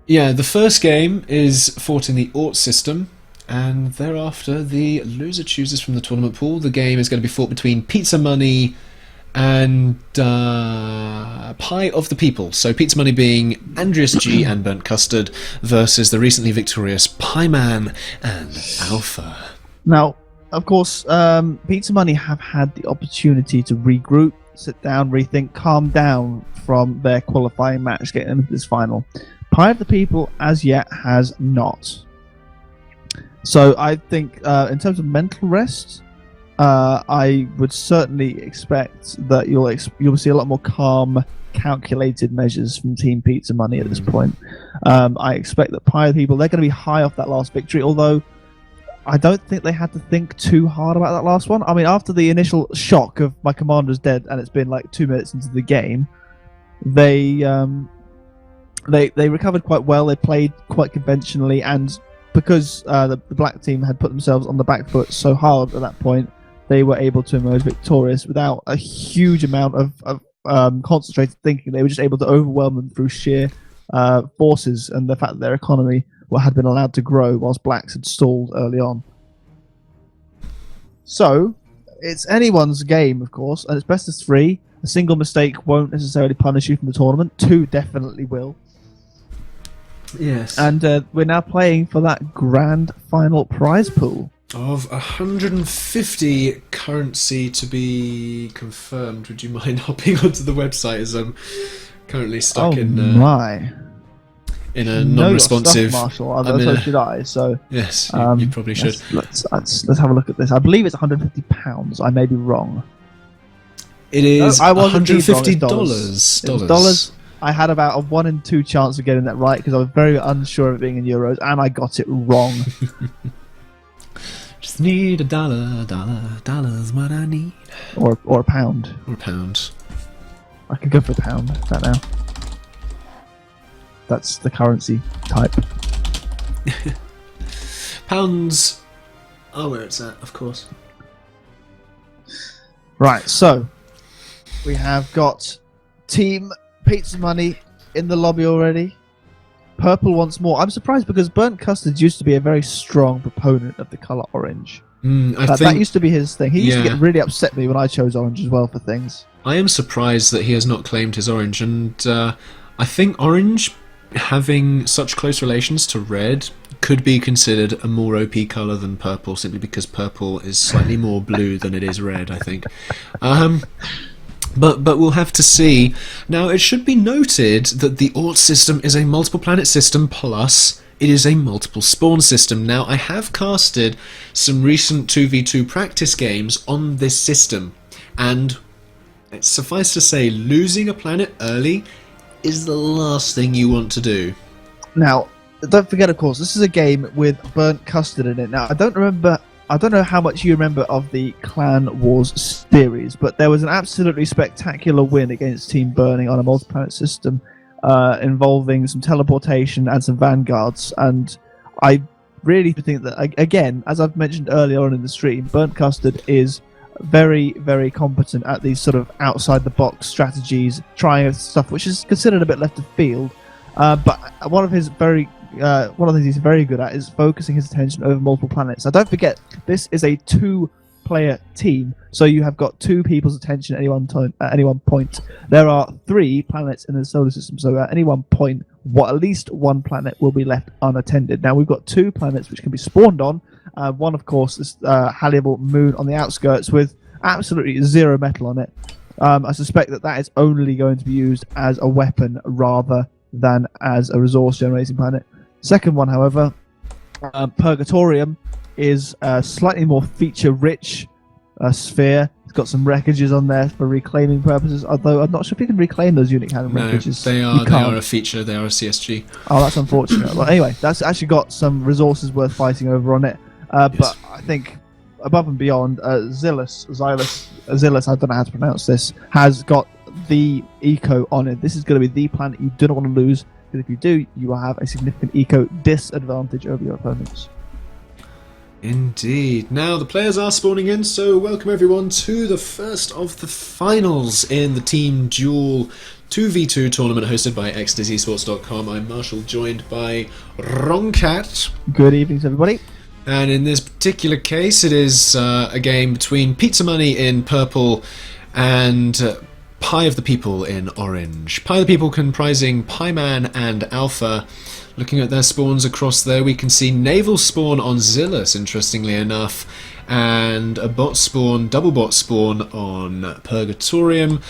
Yeah, the first game is fought in the Ort system, and thereafter the loser chooses from the tournament pool. The game is going to be fought between Pizza Money and Pie of the People. So Pizza Money being Andreas G and Burnt Custard versus the recently victorious Pie Man and Alpha. Now, of course, Pizza Money have had the opportunity to regroup, sit down, rethink, calm down from their qualifying match getting into this final. Pie of the People, as yet, has not. So I think, in terms of mental rest, I would certainly expect that you'll see a lot more calm, calculated measures from Team Pizza Money at this point. I expect that Pie of the People, they're going to be high off that last victory, although I don't think they had to think too hard about that last one. I mean, after the initial shock of my commander's dead and it's been like 2 minutes into the game, they recovered quite well. They played quite conventionally, and because the black team had put themselves on the back foot so hard at that point, they were able to emerge victorious without a huge amount of concentrated thinking. They were just able to overwhelm them through sheer forces and the fact that their economy had been allowed to grow whilst blacks had stalled early on. So, it's anyone's game, of course, and it's best of 3. A single mistake won't necessarily punish you from the tournament. 2 definitely will. Yes. And we're now playing for that grand final prize pool of 150 currency to be confirmed. Would you mind hopping onto the website, as I'm currently stuck in a non-responsive. Marshall. So should I. So yes, you probably should. Let's have a look at this. I believe it's £150. I may be wrong. It is $150. Dollars. I had about a 1 in 2 chance of getting that right because I was very unsure of it being in euros, and I got it wrong. Just need $1. What I need. Or a pound. Or a pound. I could go for a pound right now. That's the currency type. Pounds are where it's at, of course. Right, so we have got Team Pizza Money in the lobby already. Purple once more. I'm surprised because Burnt Custard used to be a very strong proponent of the colour orange. That used to be his thing. He used to get really upset with me when I chose orange as well for things. I am surprised that he has not claimed his orange, and I think orange, having such close relations to red, could be considered a more OP colour than purple, simply because purple is slightly more blue than it is red, I think. But we'll have to see. Now, it should be noted that the Ort system is a multiple planet system, plus it is a multiple spawn system. Now, I have casted some recent 2v2 practice games on this system, and it's suffice to say, losing a planet early is the last thing you want to do. Now, don't forget, of course, this is a game with Burnt Custard in it. Now, I don't know how much you remember of the Clan Wars series, but there was an absolutely spectacular win against Team Burning on a multi-planet system involving some teleportation and some vanguards, and I really think that, again, as I've mentioned earlier on in the stream, Burnt Custard is very, very competent at these sort of outside-the-box strategies, trying stuff which is considered a bit left of field, but one of the things he's very good at is focusing his attention over multiple planets. Now, don't forget, this is a 2-player team, so you have got 2 people's attention at any one point. There are 3 planets in the solar system, so at any one point, at least 1 planet will be left unattended. Now, we've got 2 planets which can be spawned on. One, of course, is Halliable Moon on the outskirts with absolutely 0 metal on it. I suspect that is only going to be used as a weapon rather than as a resource-generating planet. Second one, however, Purgatorium, is a slightly more feature-rich sphere. It's got some wreckages on there for reclaiming purposes, although I'm not sure if you can reclaim those unit cannon wreckages. They are a feature, they are a CSG. Oh, that's unfortunate. Well, anyway, that's actually got some resources worth fighting over on it. Yes. But I think, above and beyond, Xylus, I don't know how to pronounce this, has got the eco on it. This is going to be the planet you do not want to lose, because if you do, you will have a significant eco disadvantage over your opponents. Indeed. Now the players are spawning in, so welcome everyone to the first of the finals in the Team Duel 2v2 tournament hosted by esports.com. I'm Marshall, joined by WrongCat. Good evening to everybody. And in this particular case, it is a game between Pizza Money in purple and Pie of the People in orange. Pie of the People comprising Pieman and Alpha. Looking at their spawns across there, we can see Naval spawn on Zillus, interestingly enough, and a bot spawn, double bot spawn on Purgatorium.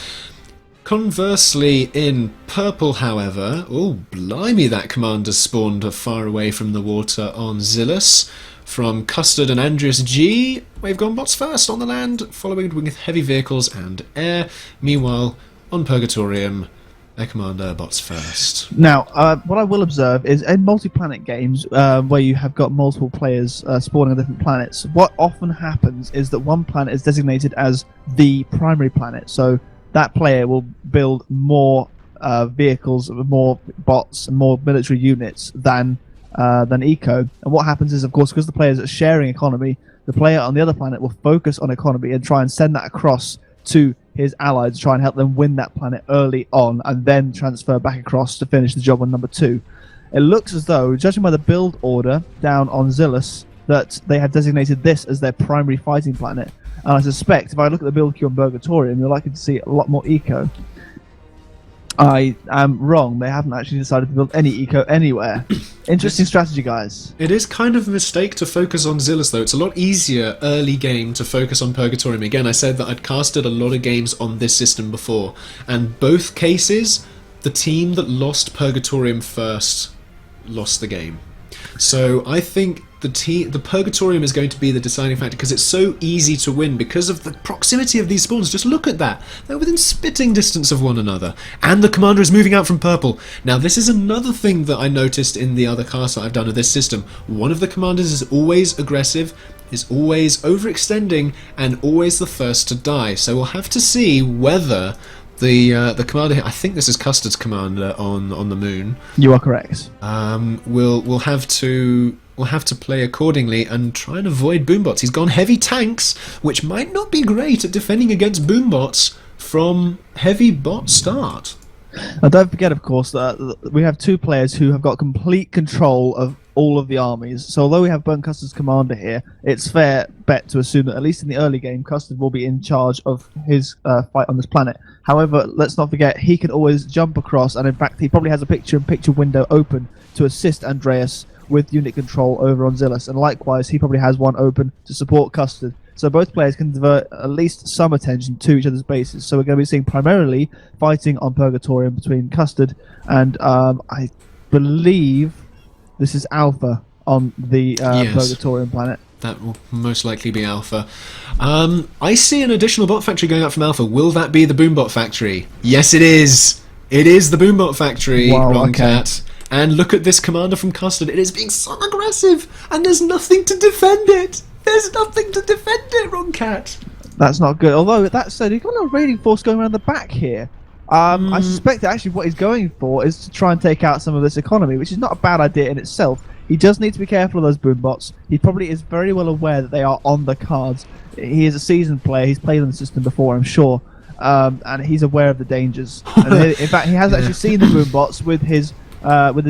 Conversely, in purple, however, oh blimey, that commander spawned far away from the water on Zillus. From Custard and Andreas G, we've gone bots first on the land, following with heavy vehicles and air. Meanwhile, on Purgatorium, their commander bots first. Now, what I will observe is in multi-planet games where you have got multiple players spawning on different planets, what often happens is that one planet is designated as the primary planet. So that player will build more vehicles, more bots, and more military units than Eco. And what happens is, of course, because the players are sharing economy, the player on the other planet will focus on economy and try and send that across to his allies to try and help them win that planet early on, and then transfer back across to finish the job on number 2. It looks as though, judging by the build order down on Zillus, that they have designated this as their primary fighting planet. And I suspect, if I look at the build queue on Purgatorium, you're likely to see a lot more Eco. I am wrong. They haven't actually decided to build any Eco anywhere. Interesting strategy, guys. It is kind of a mistake to focus on Zillus, though. It's a lot easier early game to focus on Purgatorium. Again, I said that I'd casted a lot of games on this system before, and both cases, the team that lost Purgatorium first lost the game. So I think the Purgatorium is going to be the deciding factor, because it's so easy to win because of the proximity of these spawns. Just look at that. They're within spitting distance of one another. And the commander is moving out from purple. Now, this is another thing that I noticed in the other cast that I've done of this system. One of the commanders is always aggressive, is always overextending, and always the first to die. So we'll have to see whether the commander here, I think this is Custard's commander on the moon. You are correct. We'll have to play accordingly and try and avoid boombots. He's gone heavy tanks, which might not be great at defending against boombots from heavy bot start. Now, don't forget, of course, that we have 2 players who have got complete control of all of the armies. So although we have Burnt Custard's commander here, it's fair bet to assume that at least in the early game, Custard will be in charge of his fight on this planet. However, let's not forget, he can always jump across, and in fact, he probably has a picture-in-picture window open to assist Andreas with unit control over on Zillus, and likewise, he probably has one open to support Custard. So both players can divert at least some attention to each other's bases. So we're going to be seeing primarily fighting on Purgatorium between Custard and I believe this is Alpha on the Yes. Purgatorium planet. That will most likely be Alpha. I see an additional bot factory going up from Alpha. Will that be the Boombot factory? Yes, it is. It is the Boombot factory, Wow, WrongCat. Okay. And look at this commander from Custard. It is being so aggressive, and there's nothing to defend it. There's nothing to defend it, WrongCat. That's not good. Although, that said, he's got a little raiding force going around the back here. I suspect that actually what he's going for is to try and take out some of this economy, which is not a bad idea in itself. He does need to be careful of those boombots. He probably is very well aware that they are on the cards. He is a seasoned player. He's played on the system before, I'm sure. And he's aware of the dangers. And in fact, he has actually seen the boombots with his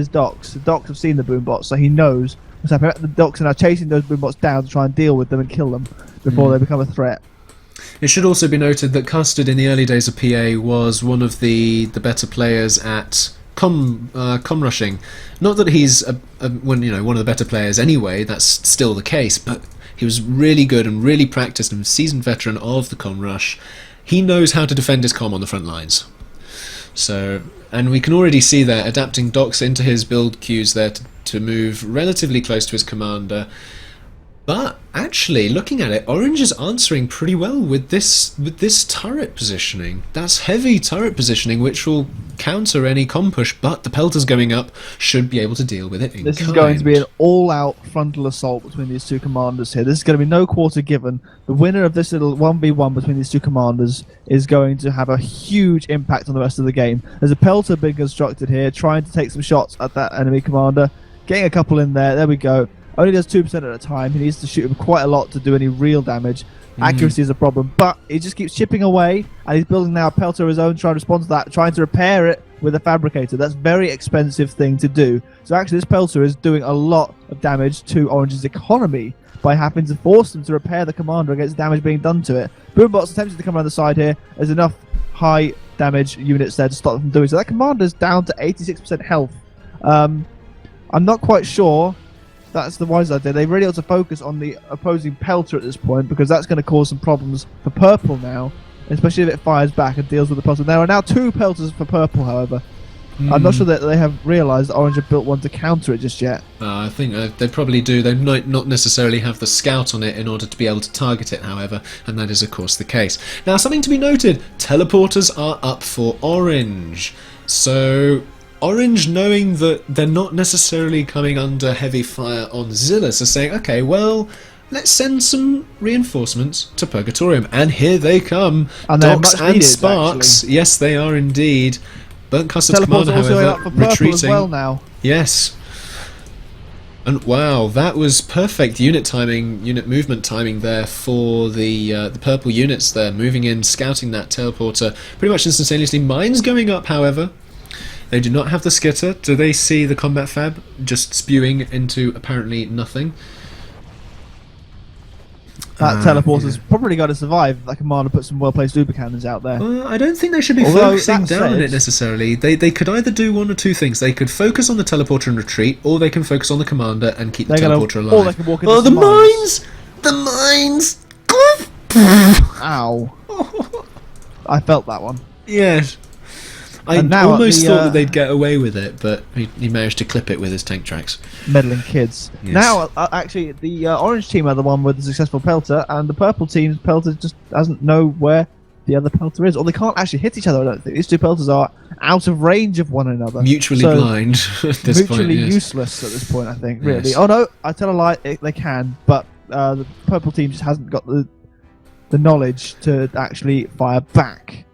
docks. The docks have seen the boombots, so he knows what's happening. The docks are now chasing those boombots down to try and deal with them and kill them before they become a threat. It should also be noted that Custard in the early days of PA was one of the better players at com rushing. Not that he's one of the better players anyway, that's still the case, but he was really good and really practiced and seasoned veteran of the com rush. He knows how to defend his com on the front lines. So, and we can already see there adapting docks into his build queues there to move relatively close to his commander. But actually, looking at it, Orange is answering pretty well with this turret positioning. That's heavy turret positioning, which will counter any com push, but the Pelters going up should be able to deal with it in This kind. is going to be an all-out frontal assault between these 2 commanders here. This is going to be no quarter given. The winner of this little 1v1 between these 2 commanders is going to have a huge impact on the rest of the game. There's a Pelter being constructed here, trying to take some shots at that enemy commander. Getting a couple in there. There we go. Only does 2% at a time. He needs to shoot him quite a lot to do any real damage. Accuracy is a problem, but he just keeps chipping away, and he's building now a pelter of his own, trying to respond to that, trying to repair it with a fabricator. That's a very expensive thing to do. So actually, this pelter is doing a lot of damage to Orange's economy by having to force them to repair the commander against damage being done to it. Boombot's attempting to come around the side here. There's enough high damage units there to stop them from doing so. That commander's down to 86% health. I'm not quite sure that's the wise idea. They really ought to focus on the opposing pelter at this point, because that's going to cause some problems for purple now, especially if it fires back and deals with the pelter. There are now 2 pelters for purple, however. I'm not sure that they have realised that Orange have built one to counter it just yet. I think they probably do. They might not necessarily have the scout on it in order to be able to target it, however, and that is of course the case. Now, something to be noted, teleporters are up for Orange. So Orange, knowing that they're not necessarily coming under heavy fire on Zillus, are saying, okay, well, let's send some reinforcements to Purgatorium. And here they come, and Docs and needed, Sparks. actually. Yes, they are indeed. Burnt Custard's Teleport's commander, also however, up for purple retreating. as well now. Yes. And wow, that was perfect unit movement timing there for the purple units there, moving in, scouting that teleporter pretty much instantaneously. Mines going up, however. They do not have the skitter. Do they see the combat fab just spewing into apparently nothing? That teleporter's probably got to survive. That commander put some well-placed super cannons out there. I don't think they should be focusing down on it necessarily. They could either do one or two things. They could focus on the teleporter and retreat, or they can focus on the commander and keep the teleporter alive. Or they can walk into the mines! The mines! Ow. I felt that one. Yes. I almost thought that they'd get away with it, but he managed to clip it with his tank tracks. Meddling kids. Yes. Now, actually, the orange team are the one with the successful pelter, and the purple team's pelter just doesn't know where the other pelter is, or they can't actually hit each other. I don't think these two pelters are out of range of one another, mutually blind at this point. Mutually useless at this point, I think. Really. Yes. Oh no, I tell a lie. They can, but the purple team just hasn't got the knowledge to actually fire back.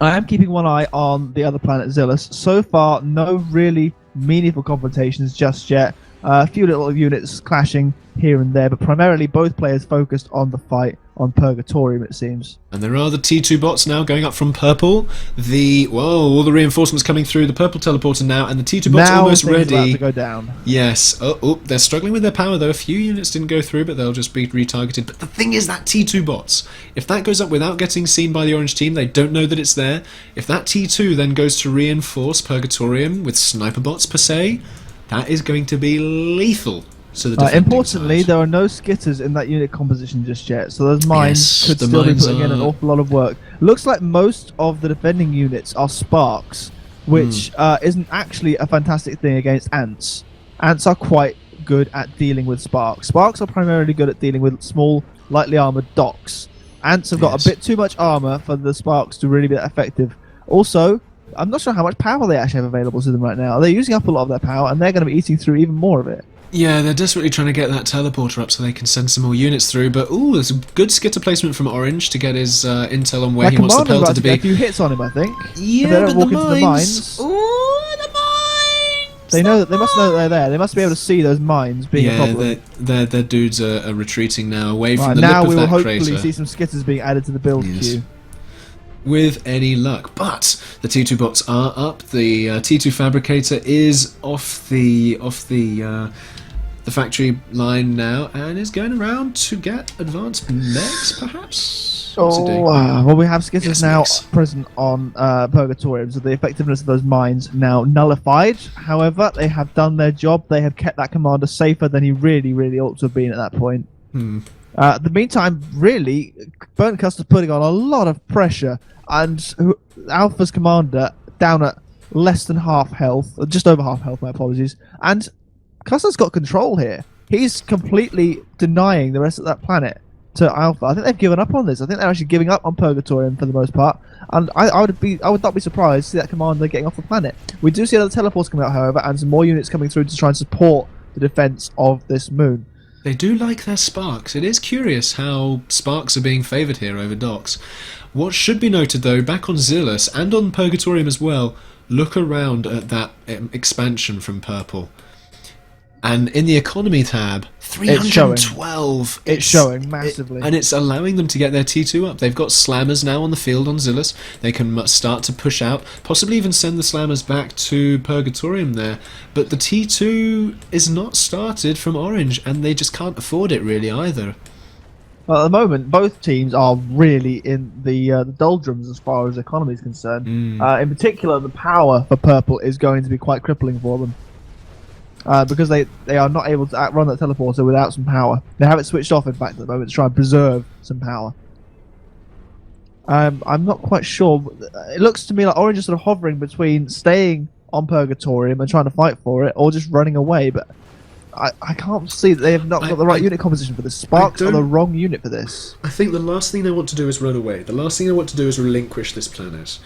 I am keeping one eye on the other planet, Zillus. So far, no really meaningful confrontations just yet. A few little units clashing here and there, but primarily both players focused on the fight on Purgatorium, it seems. And there are the T2 bots now going up from purple. All the reinforcements coming through. The purple teleporter now, and the T2 bots almost ready. About to go down. Yes. Oh, they're struggling with their power though. A few units didn't go through, but they'll just be retargeted. But the thing is that T2 bots, if that goes up without getting seen by the orange team, they don't know that it's there. If that T2 then goes to reinforce Purgatorium with sniper bots per se, that is going to be lethal. So importantly, there are no skitters in that unit composition just yet, so those mines could still be putting in an awful lot of work. Looks like most of the defending units are Sparks, which isn't actually a fantastic thing against Ants. Ants are quite good at dealing with Sparks. Sparks are primarily good at dealing with small, lightly armoured Docs. Ants have got a bit too much armour for the Sparks to really be that effective. Also, I'm not sure how much power they actually have available to them right now. They're using up a lot of their power, and they're going to be eating through even more of it. Yeah, they're desperately trying to get that teleporter up so they can send some more units through. But there's a good skitter placement from Orange to get his intel on where he wants the pelter to be. A few hits on him, I think. Yeah, they don't but walk the into mines. the mines. Ooh, the mines! They know that they must know that they're there. They must be able to see those mines being a problem. Their dudes are retreating now away from the now lip we of will that hopefully crater. see some skitters being added to the build queue. With any luck. But the T2 bots are up. The T2 fabricator is off the factory line now and is going around to get advanced mechs, perhaps? Well, we have skitters now mechs. present on Purgatorium, so the effectiveness of those mines now nullified. However, they have done their job. They have kept that commander safer than he really, really ought to have been at that point. The meantime, really, Burnt Custard's putting on a lot of pressure, and Alpha's commander down at less than half health, just over half health, my apologies, and Custard's got control here. He's completely denying the rest of that planet to Alpha. I think they've given up on this. I think they're actually giving up on Purgatorium for the most part, and I would not be surprised to see that commander getting off the planet. We do see other teleports coming out, however, and some more units coming through to try and support the defense of this moon. They do like their Sparks. It is curious how Sparks are being favoured here over Docs. What should be noted though, back on Zillus and on Purgatorium as well, look around at that expansion from Purple. And in the economy tab, 312. It's showing massively. And it's allowing them to get their T2 up. They've got slammers now on the field on Zillus. They can start to push out, possibly even send the slammers back to Purgatorium there. But the T2 is not started from Orange, and they just can't afford it really either. Well, at the moment, both teams are really in the doldrums as far as economy is concerned. In particular, the power for Purple is going to be quite crippling for them. Because they are not able to run that teleporter without some power. They have it switched off, in fact, at the moment, to try and preserve some power. I'm not quite sure. It looks to me like Orange is sort of hovering between staying on Purgatorium and trying to fight for it, or just running away, but I can't see that they have not got the right unit composition for this. Sparks are the wrong unit for this. I think the last thing they want to do is run away. The last thing they want to do is relinquish this planet.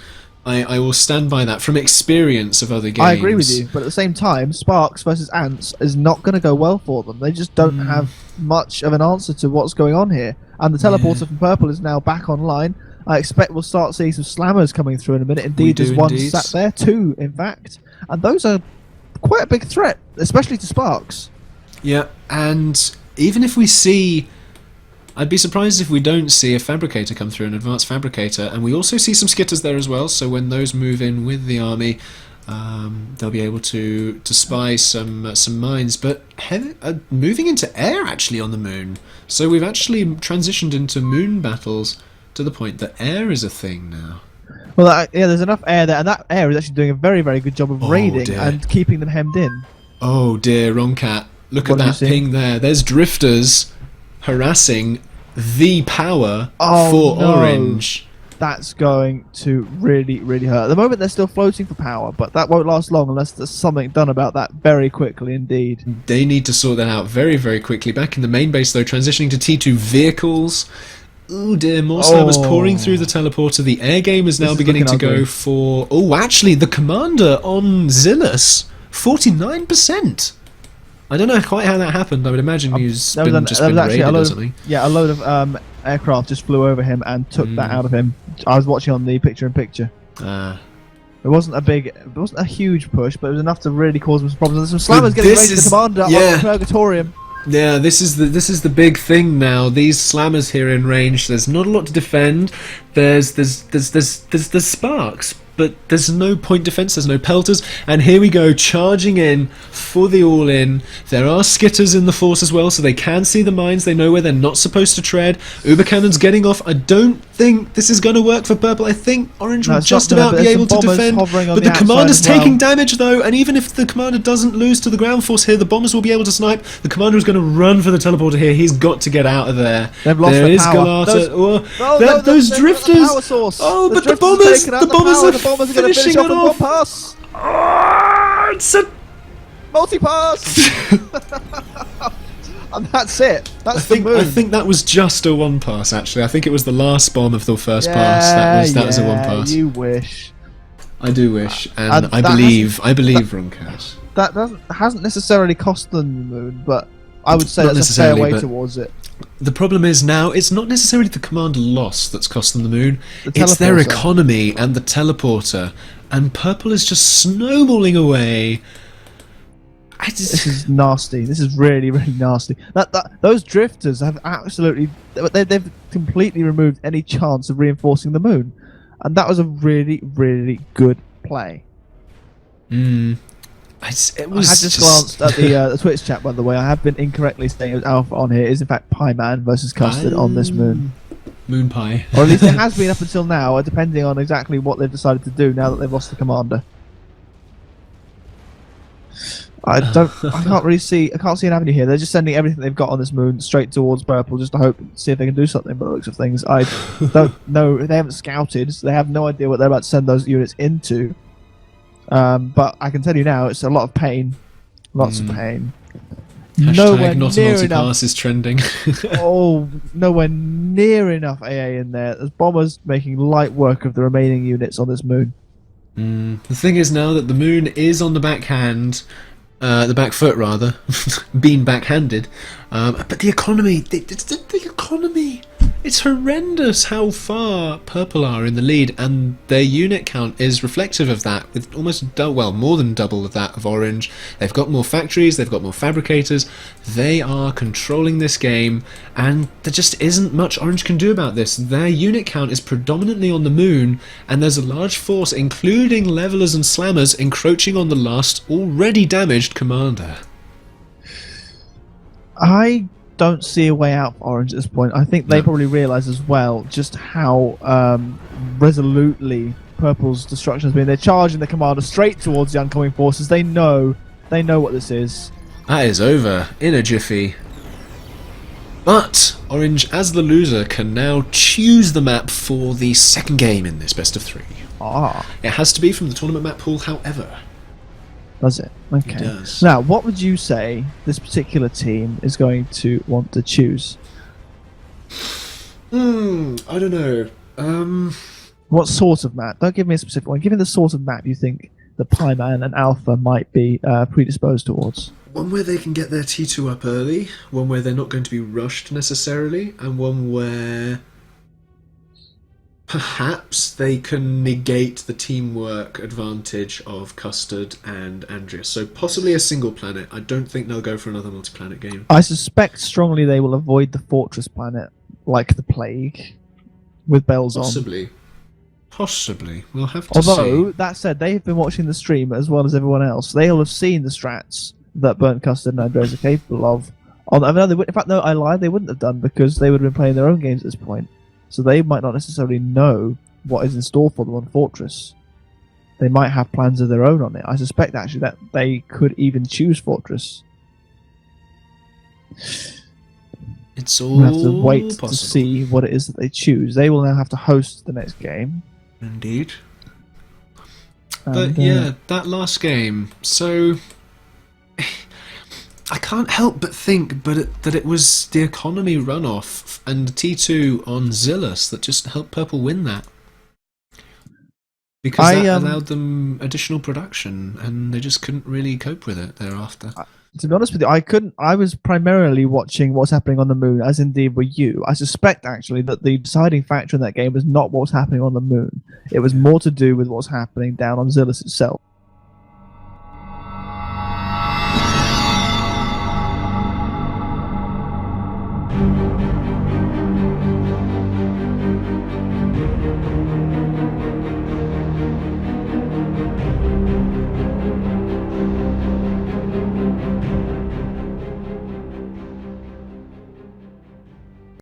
I will stand by that from experience of other games. I agree with you, but at the same time, Sparks versus Ants is not going to go well for them. They just don't have much of an answer to what's going on here. And the teleporter from Purple is now back online. I expect we'll start seeing some slammers coming through in a minute. Indeed, there's one sat there, two, in fact. And those are quite a big threat, especially to Sparks. Yeah, and even if we see... I'd be surprised if we don't see a Fabricator come through, an Advanced Fabricator, and we also see some Skitters there as well, so when those move in with the army, they'll be able to spy some mines, but moving into air actually on the moon. So we've actually transitioned into moon battles to the point that air is a thing now. Well, yeah, there's enough air there, and that air is actually doing a very, very good job of raiding and keeping them hemmed in. Oh dear, WrongCat. Look at that ping there. There's drifters harassing the power for Orange. That's going to really, really hurt. At the moment, they're still floating for power, but that won't last long unless there's something done about that very quickly indeed. They need to sort that out very, very quickly. Back in the main base, though, transitioning to T2 vehicles. Oh dear, more slammers pouring through the teleporter. The air game is now beginning to go for... Oh, actually, the commander on Zillus, 49%. I don't know quite how that happened. I would imagine he's been raided or something. Yeah, a load of aircraft just flew over him and took that out of him. I was watching on the picture-in-picture. It wasn't a huge push, but it was enough to really cause some problems. And some slammers getting raided the commander on Purgatorium. Yeah, this is the big thing now. These slammers here in range. There's not a lot to defend. There's sparks, but there's no point defense. There's no pelters, and here we go charging in for the all-in. There are skitters in the force as well, so they can see the mines. They know where they're not supposed to tread. Uber cannon's getting off. I don't think this is going to work for Purple. I think Orange will just about be able to defend, but the commander's taking damage though, and even if the commander doesn't lose to the ground force here, the bombers will be able to snipe. The commander is going to run for the teleporter here. He's got to get out of there. They've lost there their is power. Those drifters. Oh, but the bombers are going to finish off with one pass. Oh, it's a multi-pass. And that's it. That's the moon. I think that was just a one pass. Actually, I think it was the last bomb of the first pass. That was a one pass. You wish. I do wish, and I believe WrongCat. That hasn't necessarily cost them the moon, but I would say that's a fair way towards it. The problem is now it's not necessarily the commander loss that's cost them the moon. It's their economy and the teleporter, and Purple is just snowballing away. This is nasty. This is really, really nasty. Those drifters have absolutely... They've completely removed any chance of reinforcing the moon. And that was a really, really good play. I just glanced at the Twitch chat, by the way. I have been incorrectly saying it was Alpha on here. It is, in fact, Pie-Man versus Custard on this moon. Moon Pie. Or at least it has been up until now, depending on exactly what they've decided to do now that they've lost the commander. I can't see an avenue here. They're just sending everything they've got on this moon straight towards Purple just to see if they can do something by the looks of things. I don't know. They haven't scouted, so they have no idea what they're about to send those units into. But I can tell you now, it's a lot of pain. Lots of pain. Nowhere near enough. Is trending. Nowhere near enough AA in there. There's bombers making light work of the remaining units on this moon. The thing is now that the moon is on the backhand, the back foot rather, being backhanded. But the economy, the economy It's horrendous how far Purple are in the lead, and their unit count is reflective of that, with almost more than double of that of Orange. They've got more factories, they've got more fabricators, they are controlling this game, and there just isn't much Orange can do about this. Their unit count is predominantly on the moon, and there's a large force, including levelers and slammers, encroaching on the last, already damaged commander. I don't see a way out for Orange at this point. I think they probably realise as well just how resolutely Purple's destruction has been. They're charging the commander straight towards the oncoming forces. They know what this is. That is over in a jiffy. But Orange, as the loser, can now choose the map for the second game in this best of 3. It has to be from the tournament map pool, however. Does it? Okay. It does. Now, what would you say this particular team is going to want to choose? I don't know. What sort of map? Don't give me a specific one. Give me the sort of map you think the Pieman and Alpha might be predisposed towards. One where they can get their T2 up early, one where they're not going to be rushed necessarily, and one where perhaps they can negate the teamwork advantage of Custard and Andreas. So possibly a single planet. I don't think they'll go for another multi-planet game. I suspect strongly they will avoid the Fortress planet like the plague, with bells on. Possibly. We'll have to see. Although, that said, they've been watching the stream as well as everyone else. They'll have seen the strats that Burnt Custard and Andreas are capable of. In fact, no, I lied. They wouldn't have done because they would have been playing their own games at this point. So they might not necessarily know what is in store for them on Fortress. They might have plans of their own on it. I suspect actually that they could even choose Fortress. It's all We'll have to wait possible. to see what it is that they choose. They will now have to host the next game. Indeed. And, But yeah, that last game. So I can't help but think that it was the economy runoff and T2 on Zillus that just helped Purple win that. Because that allowed them additional production, and they just couldn't really cope with it thereafter. To be honest with you, I was primarily watching what's happening on the moon, as indeed were you. I suspect actually that the deciding factor in that game was not what's happening on the moon. It was more to do with what's happening down on Zillus itself.